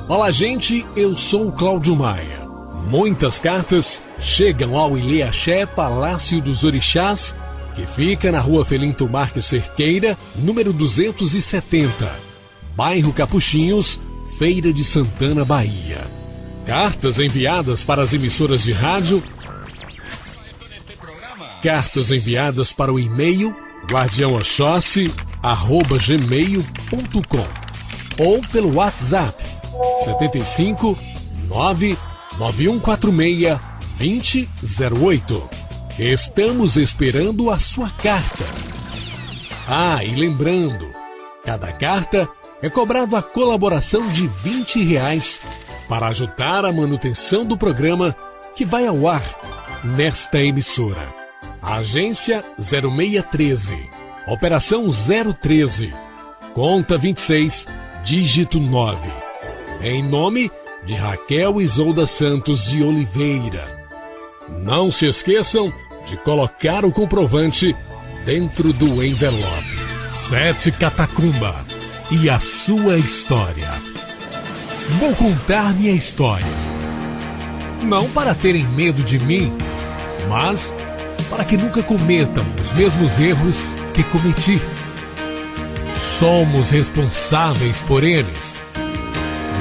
Olá, gente, eu sou o Cláudio Maia. Muitas cartas chegam ao Ilê-Axé Palácio dos Orixás, que fica na Rua Felinto Marques Cerqueira, número 270, bairro Capuchinhos, Feira de Santana, Bahia. Cartas enviadas para as emissoras de rádio, cartas enviadas para o e-mail guardiãoaxóssi@gmail.com ou pelo WhatsApp 75 99146 2008. Estamos esperando a sua carta. Ah, e lembrando, cada carta é cobrado a colaboração de R$20 para ajudar a manutenção do programa que vai ao ar nesta emissora. Agência 0613, Operação 013, Conta 26, Dígito 9. Em nome de Raquel Isolda Santos de Oliveira. Não se esqueçam de colocar o comprovante dentro do envelope. Sete Catacumba e a sua história. Vou contar minha história. Não para terem medo de mim, mas para que nunca cometam os mesmos erros que cometi. Somos responsáveis por eles.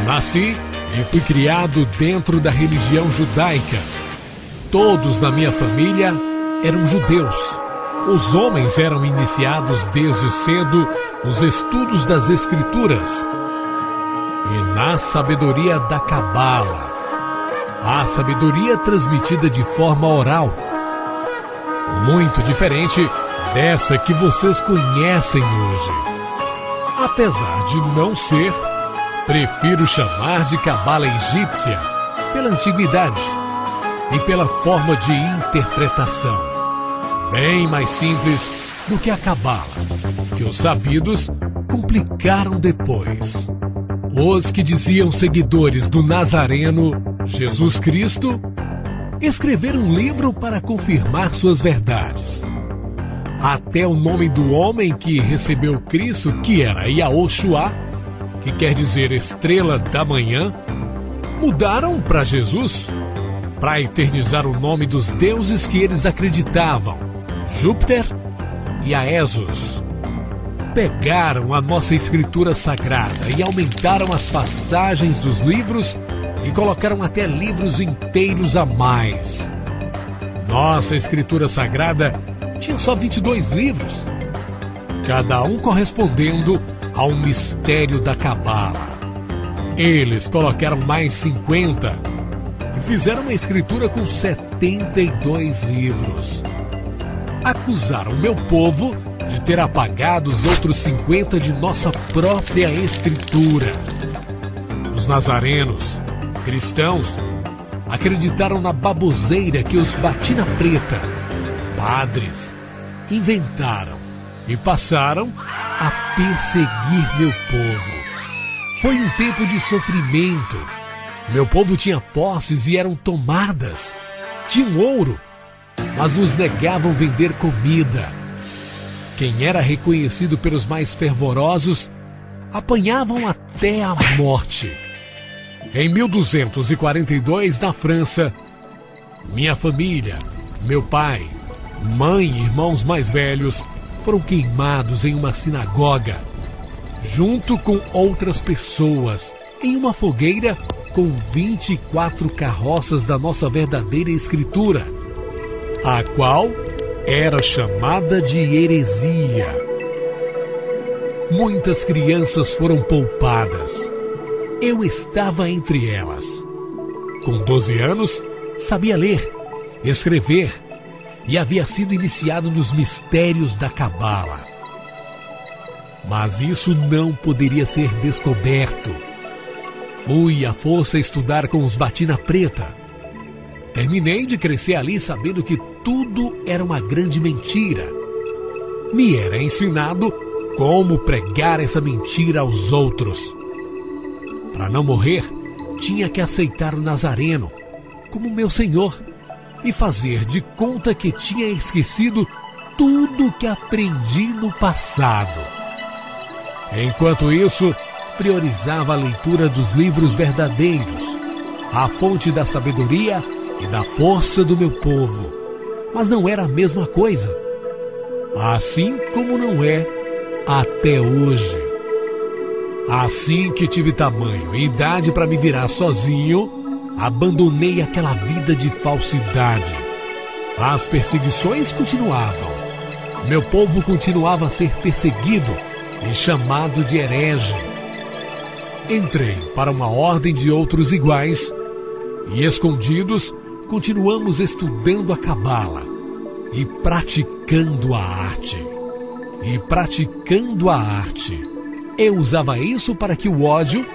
Nasci e fui criado dentro da religião judaica. Todos na minha família eram judeus. Os homens eram iniciados desde cedo nos estudos das Escrituras e na sabedoria da Cabala, a sabedoria transmitida de forma oral, muito diferente dessa que vocês conhecem hoje. Apesar de não ser, prefiro chamar de Cabala egípcia pela antiguidade e pela forma de interpretação, bem mais simples do que a Cabala, que os sabidos complicaram depois. Os que diziam seguidores do Nazareno Jesus Cristo escreveram um livro para confirmar suas verdades. Até o nome do homem que recebeu Cristo, que era Yahushua, que quer dizer estrela da manhã, mudaram para Jesus, para eternizar o nome dos deuses que eles acreditavam, Júpiter e Aesos. Pegaram a nossa escritura sagrada e aumentaram as passagens dos livros e colocaram até livros inteiros a mais. Nossa escritura sagrada tinha só 22 livros, cada um correspondendo ao mistério da Cabala. Eles colocaram mais 50 e fizeram uma escritura com 72 livros. Acusaram meu povo de ter apagado os outros 50 de nossa própria escritura. Os nazarenos, cristãos, acreditaram na baboseira que os batina preta, padres, inventaram e passaram a perseguir meu povo. Foi um tempo de sofrimento. Meu povo tinha posses e eram tomadas. Tinham ouro, mas nos negavam vender comida. Quem era reconhecido pelos mais fervorosos apanhavam até a morte. Em 1242, na França, minha família, meu pai, mãe e irmãos mais velhos foram queimados em uma sinagoga, junto com outras pessoas, em uma fogueira com 24 carroças da nossa verdadeira escritura, a qual era chamada de heresia. Muitas crianças foram poupadas. Eu estava entre elas. Com 12 anos, sabia ler, escrever e havia sido iniciado nos mistérios da Cabala. Mas isso não poderia ser descoberto. Fui à força estudar com os batina preta. Terminei de crescer ali sabendo que tudo era uma grande mentira. Me era ensinado como pregar essa mentira aos outros. Para não morrer, tinha que aceitar o Nazareno como meu Senhor e fazer de conta que tinha esquecido tudo que aprendi no passado. Enquanto isso, priorizava a leitura dos livros verdadeiros, a fonte da sabedoria e da força do meu povo. Mas não era a mesma coisa. Assim como não é até hoje. Assim que tive tamanho e idade para me virar sozinho, abandonei aquela vida de falsidade. As perseguições continuavam. Meu povo continuava a ser perseguido e chamado de herege. Entrei para uma ordem de outros iguais e, escondidos, continuamos estudando a cabala e praticando a arte. Eu usava isso para que o ódio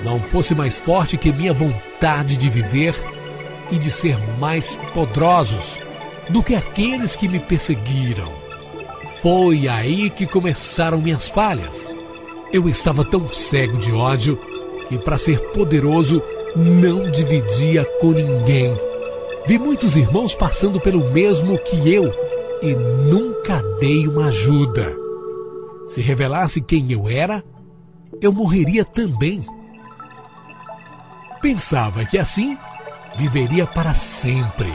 não fosse mais forte que minha vontade de viver e de ser mais poderosos do que aqueles que me perseguiram. Foi aí que começaram minhas falhas. Eu estava tão cego de ódio que, para ser poderoso, não dividia com ninguém. Vi muitos irmãos passando pelo mesmo que eu e nunca dei uma ajuda. Se revelasse quem eu era, eu morreria também. Pensava que assim viveria para sempre,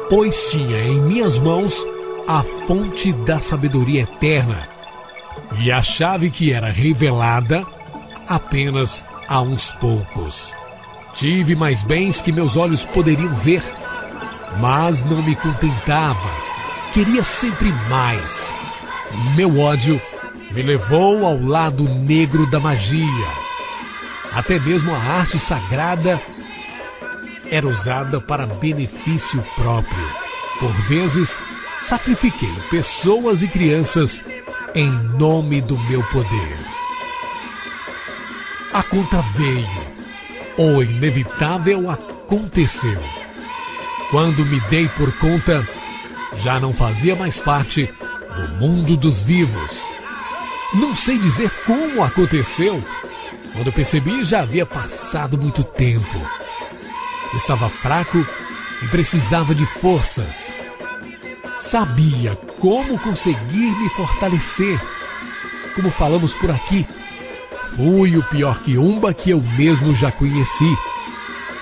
pois tinha em minhas mãos a fonte da sabedoria eterna e a chave que era revelada apenas a uns poucos. Tive mais bens que meus olhos poderiam ver, mas não me contentava. Queria sempre mais. Meu ódio me levou ao lado negro da magia. Até mesmo a arte sagrada era usada para benefício próprio. Por vezes, sacrifiquei pessoas e crianças em nome do meu poder. A conta veio. O inevitável aconteceu. Quando me dei por conta, já não fazia mais parte do mundo dos vivos. Não sei dizer como aconteceu. Quando percebi, já havia passado muito tempo. Estava fraco e precisava de forças. Sabia como conseguir me fortalecer. Como falamos por aqui, fui o pior quiumba que eu mesmo já conheci.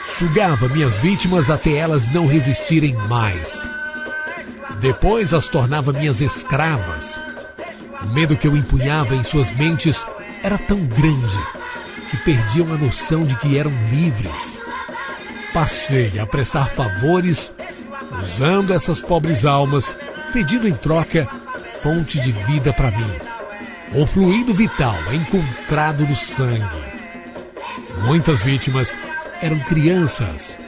Sugava minhas vítimas até elas não resistirem mais. Depois as tornava minhas escravas. O medo que eu empunhava em suas mentes era tão grande que perdiam a noção de que eram livres. Passei a prestar favores usando essas pobres almas, pedindo em troca fonte de vida para mim. O fluido vital é encontrado no sangue. Muitas vítimas eram crianças,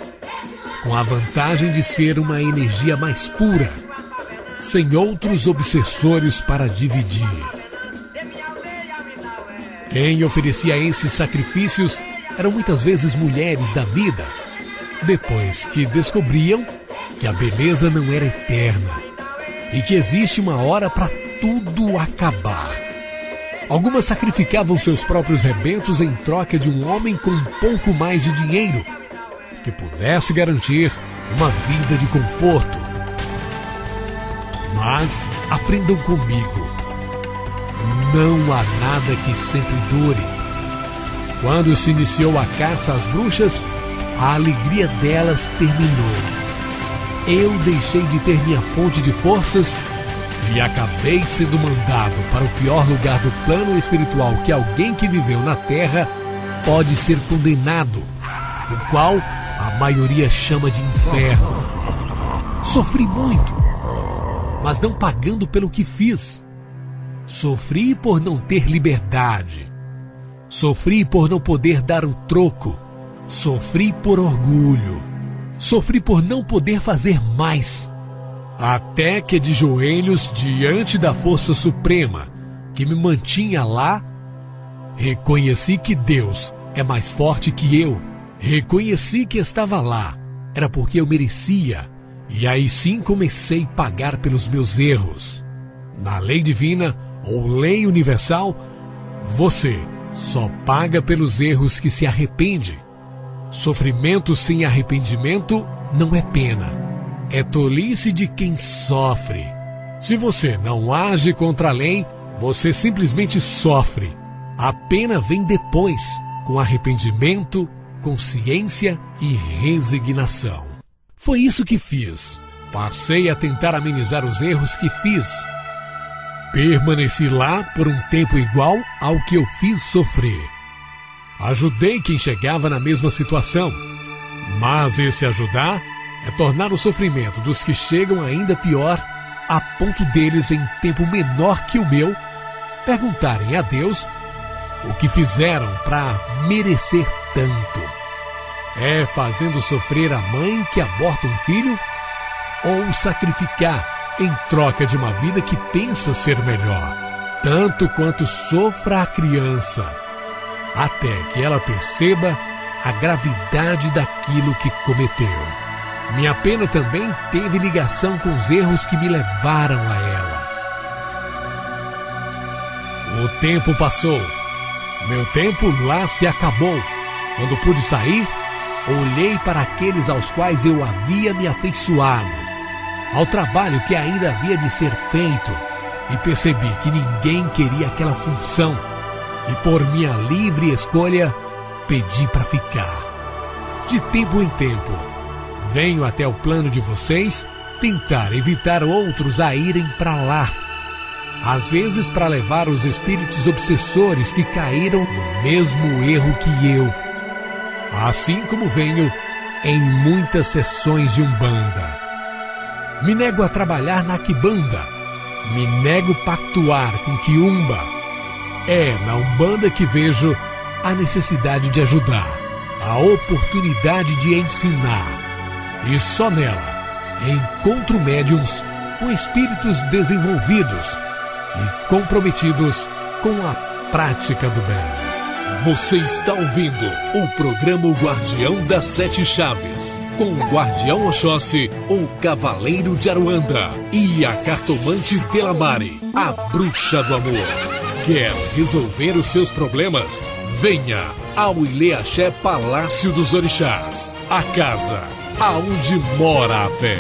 com a vantagem de ser uma energia mais pura, sem outros obsessores para dividir. Quem oferecia esses sacrifícios eram muitas vezes mulheres da vida, depois que descobriam que a beleza não era eterna e que existe uma hora para tudo acabar. Algumas sacrificavam seus próprios rebentos em troca de um homem com um pouco mais de dinheiro que pudesse garantir uma vida de conforto. Mas aprendam comigo, não há nada que sempre dure. Quando se iniciou a caça às bruxas, a alegria delas terminou. Eu deixei de ter minha fonte de forças e acabei sendo mandado para o pior lugar do plano espiritual que alguém que viveu na Terra pode ser condenado, o qual a maioria chama de inferno. Sofri muito, mas não pagando pelo que fiz. Sofri por não ter liberdade. Sofri por não poder dar o troco. Sofri por orgulho. Sofri por não poder fazer mais. Até que de joelhos diante da força suprema que me mantinha lá, reconheci que Deus é mais forte que eu. Reconheci que estava lá. Era porque eu merecia. E aí sim comecei a pagar pelos meus erros. Na lei divina ou lei universal, você só paga pelos erros que se arrepende. Sofrimento sem arrependimento não é pena. É tolice de quem sofre. Se você não age contra a lei, você simplesmente sofre. A pena vem depois, com arrependimento, consciência e resignação. Foi isso que fiz. Passei a tentar amenizar os erros que fiz. Permaneci lá por um tempo igual ao que eu fiz sofrer. Ajudei quem chegava na mesma situação. Mas esse ajudar é tornar o sofrimento dos que chegam ainda pior, a ponto deles, em tempo menor que o meu, perguntarem a Deus o que fizeram para merecer tanto. É fazendo sofrer a mãe que aborta um filho? Ou sacrificar em troca de uma vida que pensa ser melhor, tanto quanto sofra a criança, até que ela perceba a gravidade daquilo que cometeu. Minha pena também teve ligação com os erros que me levaram a ela. O tempo passou. Meu tempo lá se acabou. Quando pude sair, olhei para aqueles aos quais eu havia me afeiçoado, ao trabalho que ainda havia de ser feito, e percebi que ninguém queria aquela função, e por minha livre escolha pedi para ficar. De tempo em tempo, venho até o plano de vocês tentar evitar outros a irem para lá, às vezes para levar os espíritos obsessores que caíram no mesmo erro que eu, assim como venho em muitas sessões de Umbanda. Me nego a trabalhar na Quimbanda. Me nego a pactuar com Quiumba. É na Umbanda que vejo a necessidade de ajudar, a oportunidade de ensinar. E só nela encontro médiuns com espíritos desenvolvidos e comprometidos com a prática do bem. Você está ouvindo o programa O Guardião das Sete Chaves, com o Guardião Oxóssi, o Cavaleiro de Aruanda e a Cartomante Delamare, a Bruxa do Amor. Quer resolver os seus problemas? Venha ao Ilê-Axé Palácio dos Orixás, a casa aonde mora a fé.